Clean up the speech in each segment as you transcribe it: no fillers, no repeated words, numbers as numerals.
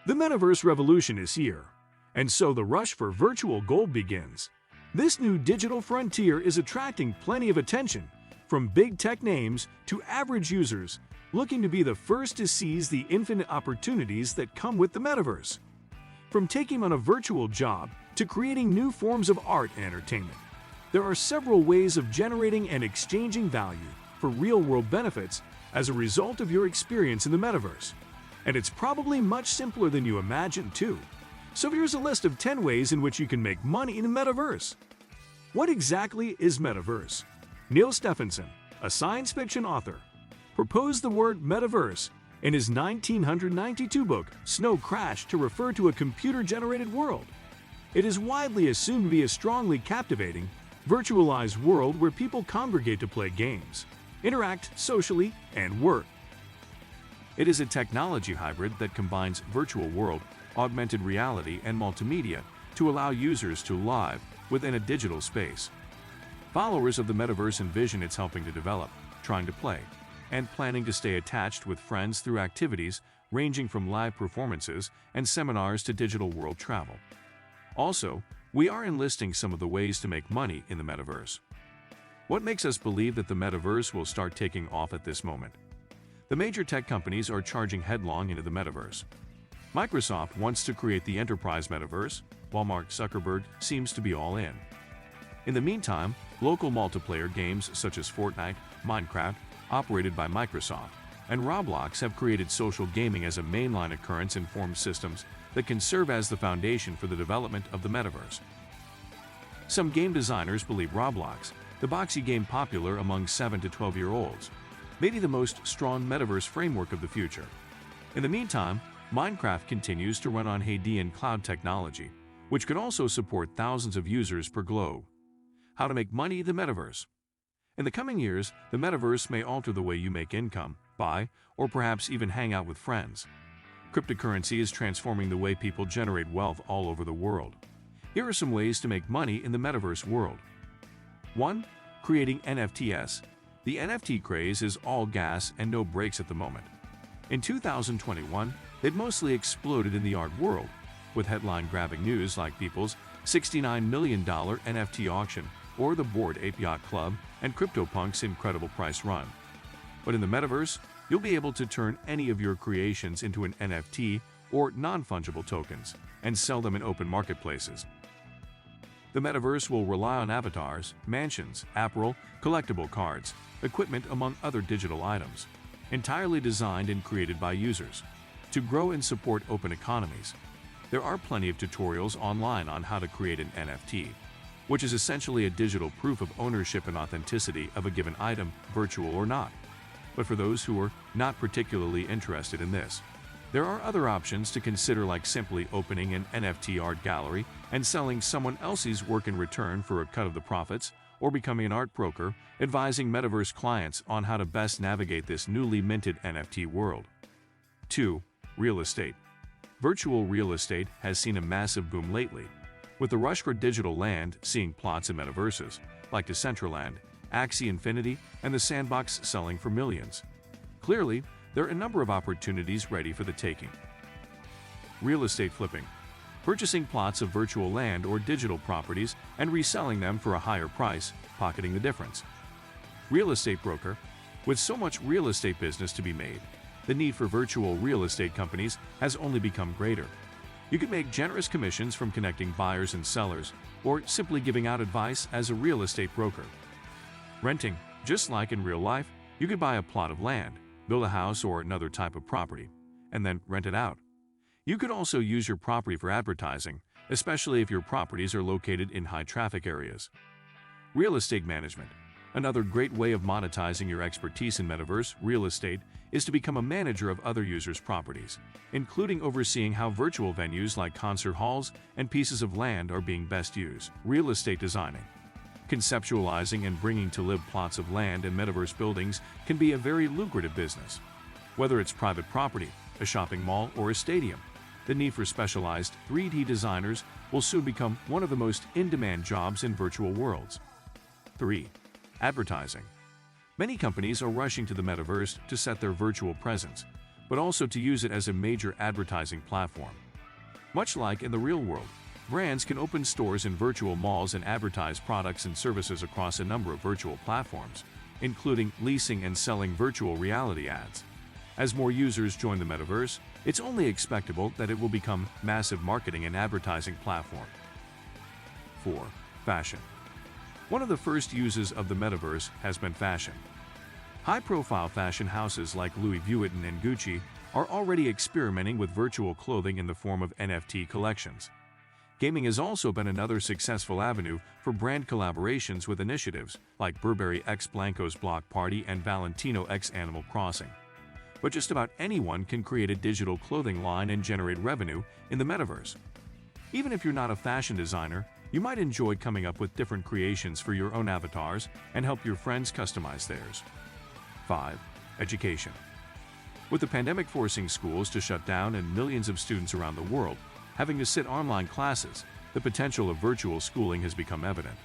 The metaverse revolution is here, and so the rush for virtual gold begins. This new digital frontier is attracting plenty of attention, from big tech names to average users looking to be the first to seize the infinite opportunities that come with the metaverse. From taking on a virtual job to creating new forms of art and entertainment, there are several ways of generating and exchanging value for real-world benefits as a result of your experience in the metaverse. And it's probably much simpler than you imagined, too. So here's a list of 10 ways in which you can make money in the metaverse. What exactly is metaverse? Neil Stephenson, a science fiction author, proposed the word metaverse in his 1992 book, Snow Crash, to refer to a computer-generated world. It is widely assumed to be a strongly captivating, virtualized world where people congregate to play games, interact socially, and work. It is a technology hybrid that combines virtual world, augmented reality, and multimedia to allow users to live within a digital space. Followers of the metaverse envision it's helping to develop, trying to play, and planning to stay attached with friends through activities ranging from live performances and seminars to digital world travel. Also, we are enlisting some of the ways to make money in the metaverse. What makes us believe that the metaverse will start taking off at this moment? The major tech companies are charging headlong into the metaverse. Microsoft wants to create the enterprise metaverse, while Mark Zuckerberg seems to be all in. In the meantime, local multiplayer games such as Fortnite, Minecraft, operated by Microsoft, and Roblox have created social gaming as a mainline occurrence in formed systems that can serve as the foundation for the development of the metaverse. Some game designers believe Roblox, the boxy game popular among 7 to 12-year-olds, may be the most strong metaverse framework of the future. In the meantime, Minecraft continues to run on Hadean cloud technology, which could also support thousands of users per globe. How to make money in the metaverse? In the coming years, the metaverse may alter the way you make income, buy, or perhaps even hang out with friends. Cryptocurrency is transforming the way people generate wealth all over the world. Here are some ways to make money in the metaverse world. 1. Creating NFTs. The NFT craze is all gas and no brakes at the moment. In 2021, it mostly exploded in the art world, with headline-grabbing news like People's $69 million NFT auction or the Bored Ape Yacht Club and CryptoPunk's incredible price run. But in the metaverse, you'll be able to turn any of your creations into an NFT or non-fungible tokens and sell them in open marketplaces. The metaverse will rely on avatars, mansions, apparel, collectible cards, equipment, among other digital items, entirely designed and created by users. To grow and support open economies, there are plenty of tutorials online on how to create an NFT, which is essentially a digital proof of ownership and authenticity of a given item, virtual or not. But for those who are not particularly interested in this, there are other options to consider, like simply opening an NFT art gallery and selling someone else's work in return for a cut of the profits, or becoming an art broker, advising metaverse clients on how to best navigate this newly minted NFT world. 2. Real estate. Virtual real estate has seen a massive boom lately, with the rush for digital land seeing plots in metaverses like Decentraland, Axie Infinity, and the Sandbox selling for millions. Clearly, there are a number of opportunities ready for the taking. Real estate flipping. Purchasing plots of virtual land or digital properties and reselling them for a higher price, pocketing the difference. Real estate broker. With so much real estate business to be made, the need for virtual real estate companies has only become greater. You can make generous commissions from connecting buyers and sellers, or simply giving out advice as a real estate broker. Renting. Just like in real life, you could buy a plot of land, build a house or another type of property, and then rent it out. You could also use your property for advertising, especially if your properties are located in high-traffic areas. Real estate management. Another great way of monetizing your expertise in metaverse real estate is to become a manager of other users' properties, including overseeing how virtual venues like concert halls and pieces of land are being best used. Real estate designing. Conceptualizing and bringing to live plots of land and metaverse buildings can be a very lucrative business. Whether it's private property, a shopping mall, or a stadium, the need for specialized 3D designers will soon become one of the most in-demand jobs in virtual worlds. 3. Advertising. Many companies are rushing to the metaverse to set their virtual presence, but also to use it as a major advertising platform. Much like in the real world, brands can open stores in virtual malls and advertise products and services across a number of virtual platforms, including leasing and selling virtual reality ads. As more users join the metaverse, it's only expectable that it will become a massive marketing and advertising platform. 4. Fashion. One of the first uses of the metaverse has been fashion. High-profile fashion houses like Louis Vuitton and Gucci are already experimenting with virtual clothing in the form of NFT collections. Gaming has also been another successful avenue for brand collaborations with initiatives like Burberry x Blanco's Block Party and Valentino x Animal Crossing. But just about anyone can create a digital clothing line and generate revenue in the metaverse. Even if you're not a fashion designer, you might enjoy coming up with different creations for your own avatars and help your friends customize theirs. 5. Education. With the pandemic forcing schools to shut down and millions of students around the world having to sit online classes, the potential of virtual schooling has become evident.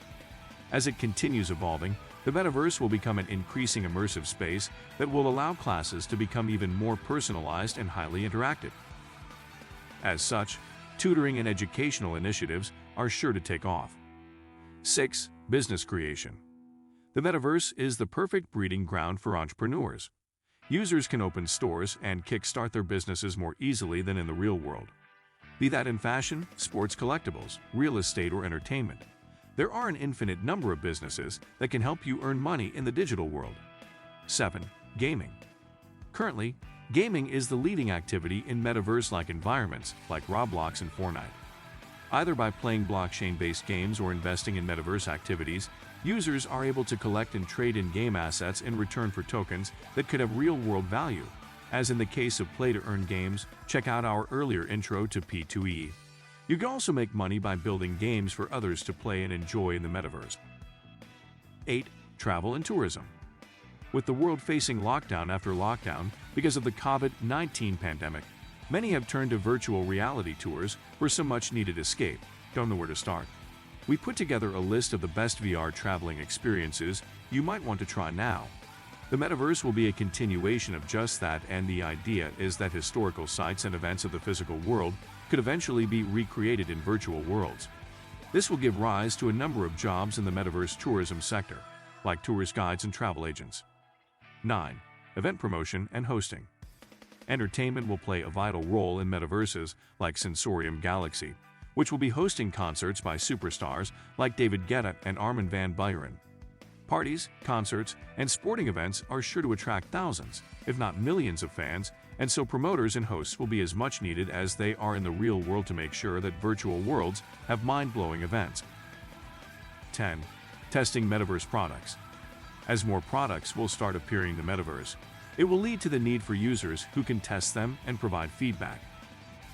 As it continues evolving, the metaverse will become an increasing immersive space that will allow classes to become even more personalized and highly interactive. As such, tutoring and educational initiatives are sure to take off. 6. Business creation. The metaverse is the perfect breeding ground for entrepreneurs. Users can open stores and kickstart their businesses more easily than in the real world. Be that in fashion, sports collectibles, real estate, or entertainment, there are an infinite number of businesses that can help you earn money in the digital world. 7. Gaming. Currently, gaming is the leading activity in metaverse-like environments like Roblox and Fortnite. Either by playing blockchain-based games or investing in metaverse activities, users are able to collect and trade in-game assets in return for tokens that could have real-world value. As in the case of play-to-earn games, check out our earlier intro to P2E. You can also make money by building games for others to play and enjoy in the metaverse. 8. Travel and tourism. With the world facing lockdown after lockdown because of the COVID-19 pandemic, many have turned to virtual reality tours for some much-needed escape. Don't know where to start? We put together a list of the best VR traveling experiences you might want to try now. The metaverse will be a continuation of just that, and the idea is that historical sites and events of the physical world could eventually be recreated in virtual worlds. This will give rise to a number of jobs in the metaverse tourism sector, like tourist guides and travel agents. 9. Event promotion and hosting. Entertainment will play a vital role in metaverses like Sensorium Galaxy, which will be hosting concerts by superstars like David Guetta and Armin van Buuren. Parties, concerts, and sporting events are sure to attract thousands, if not millions of fans, and so promoters and hosts will be as much needed as they are in the real world to make sure that virtual worlds have mind-blowing events. 10. Testing metaverse products. As more products will start appearing in the metaverse, it will lead to the need for users who can test them and provide feedback.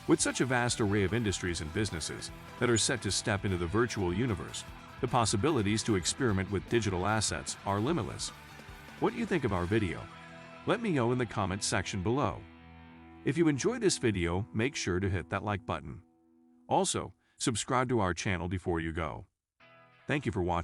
With such a vast array of industries and businesses that are set to step into the virtual universe, the possibilities to experiment with digital assets are limitless. What do you think of our video? Let me know in the comments section below. If you enjoyed this video, make sure to hit that like button. Also, subscribe to our channel before you go. Thank you for watching.